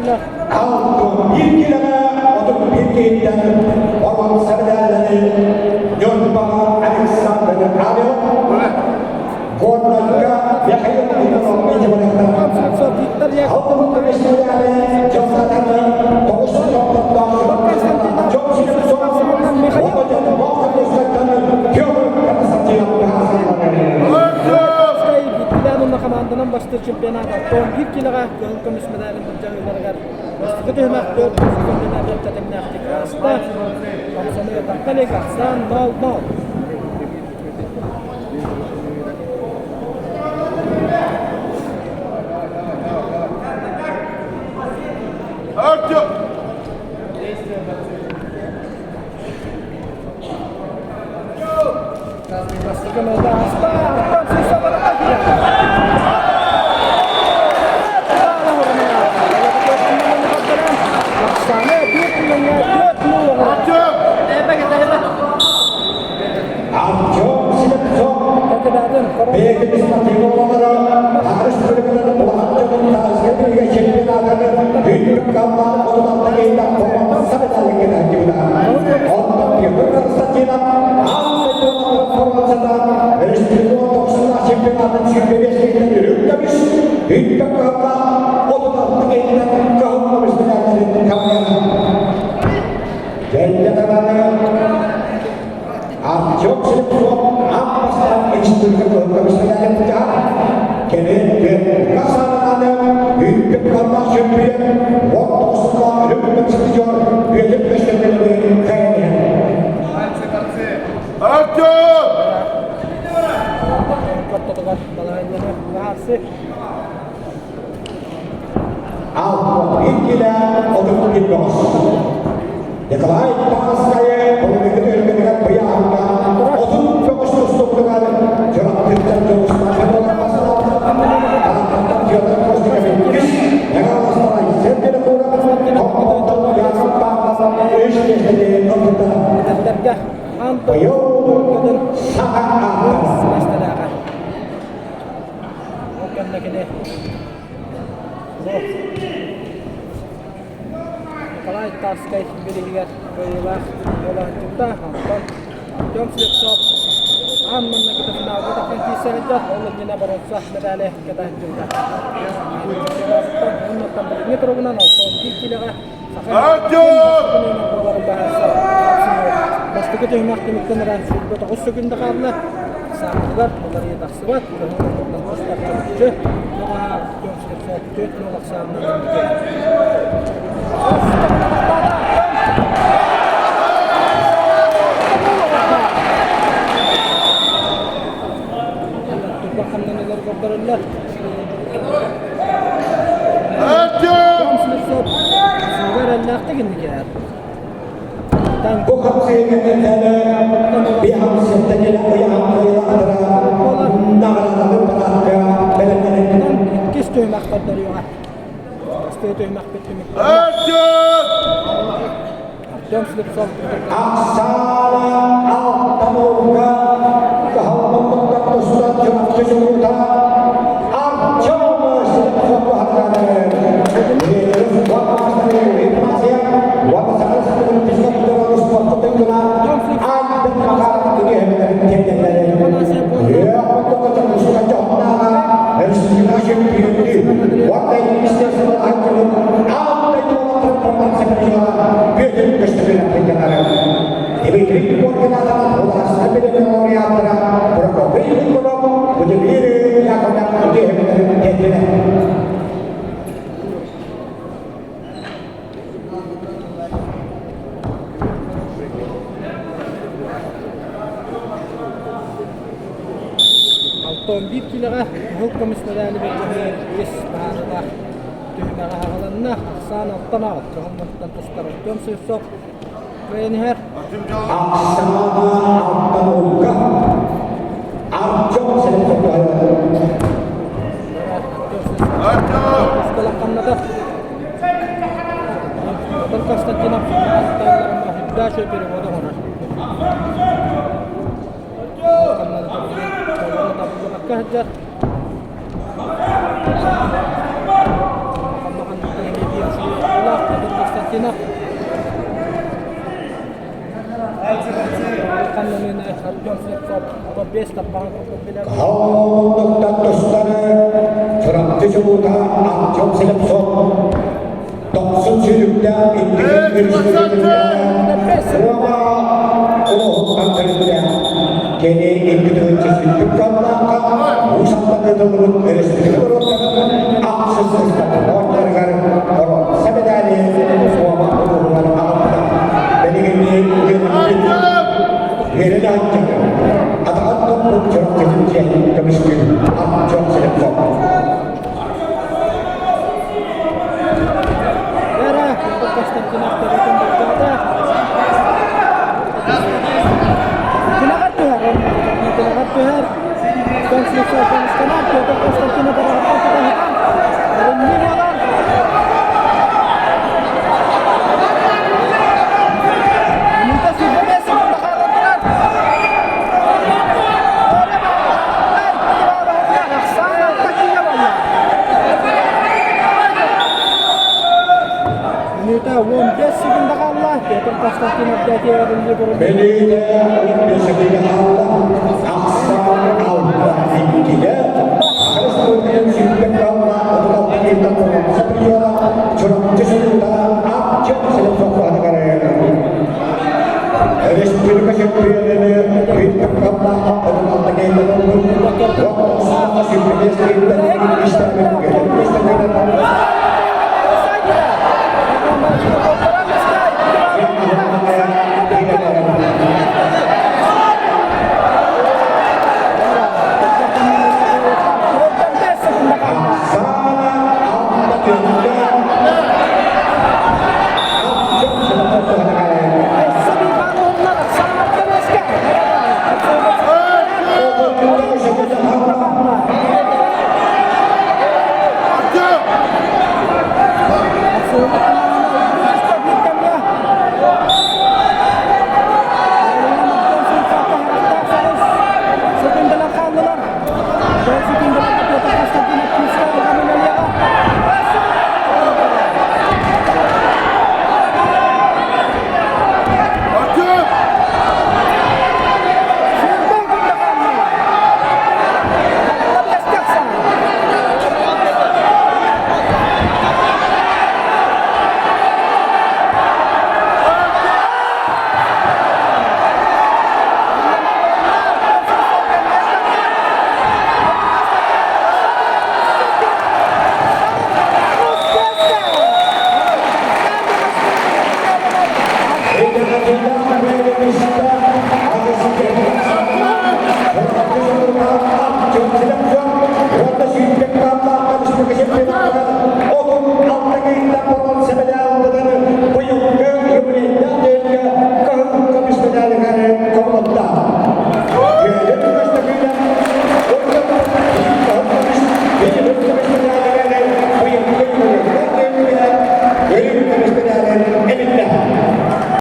Barilla. Kalktım bir kileme oturup bir keyiften orman sarılarını yön bana Alexander'ı arıyor. Kornacıka yakayım bir ikinci bıraktan. Kalktım demişlerle cevaplarını dokuzun noktadan çok sinir sonra olacak muhakkak üstadlarını kömür satıyla Bilanın komandının başta çempionatı son bir kiloga gönül komisyonlarının mücadeleleri var. Başta da hemen 4 sezonda tadımını yaptık. Aslında komisyonu takdalı Hasan Dal. Nikolay Paskaya memleket ülkeden bayağında odun çok uçtuk dengan Jonathan Johnson adalah masalah dalam kegiatan politik Amerikis yang masalah sendiri kurang kompeten yang tanpa istihad Dergah Anto dan sangat mestadakan. Bukan lagi deh. Kalay taskay bilihigat baylah bola juta Anton jom siap aman na kita final kita kan kisah aja Allah mina barosah medalih kita juta ini tambah ini terunan so kira bahasa pasti kita himak timkan ran sudah tak usah kita karena sahabat dari takswat dan mustak je nama jom siap je nama sama tupakan negara Barilla. Negara nakta gini ya. bukan saya kata biar sebenarnya yang antara negara berada dalam kistu maktab dari orang. Kistu maktab ini. Jom slip song. Aksara al-tamuga kahal surat jemaat kejuruta arjoma slip hargane ini waktu informasi waktu satu bisa terus foto kena ada makanan ini dari ya untuk ketemu suka jomna harus dikasih ini waktu ini bisa ada itu biar keseluruhan perjalanan. Ini report kita dalam ulas sampai dengan orientara berkopi ini berapa menjadi yang akan dihebat. Alton bir kiloga hukum istedani berjahil is bahanada tühünaga hagalanna Hasan Altanat Muhammad'dan tustar jom sifsok Kayani her Aksara al-tamuga arjom selesai setelah kanada Konstantinov Antalya Hiddaşe bir wada honar Kahjar makan ini dia sih Konstantinov. Kanalına Artyom Slipkov top 5 tapan bilen. Kaldıktan dostları Fransızcılıkta Artyom Slipkov 90 sürükte İngiliz virüslerinde Roma Uluğundan kırıldı. Keni İngiliz Türkkanlarına Uşak'ta kırılır eriştirir ortadan aksızlıkta ortalar oran sebedali Roma Uluğundan altında belirli Verin ancak ada untuk curang kesucian kemiskinan Artyom Slipkov. Era untuk Konstantinov dari Kembali. Silakan Tuhan, silakan Tuhan. Konstantinov Konstantinov untuk Konstantinov berhadapan kita hitam. Ini orang. Minta si Bebes bakalan Tuhan. Sama kakinya banyak. Minta won des sebentar Allah dia Konstantinov jadi orang libur. Melida disebut Allah Aksa Allah India harus kemudian simpan Allah untuk kita superior curang kesulitan Artyom Slipkov negara Respublika Superior Republik Allah untuk kita waktu sama simpan dan Islam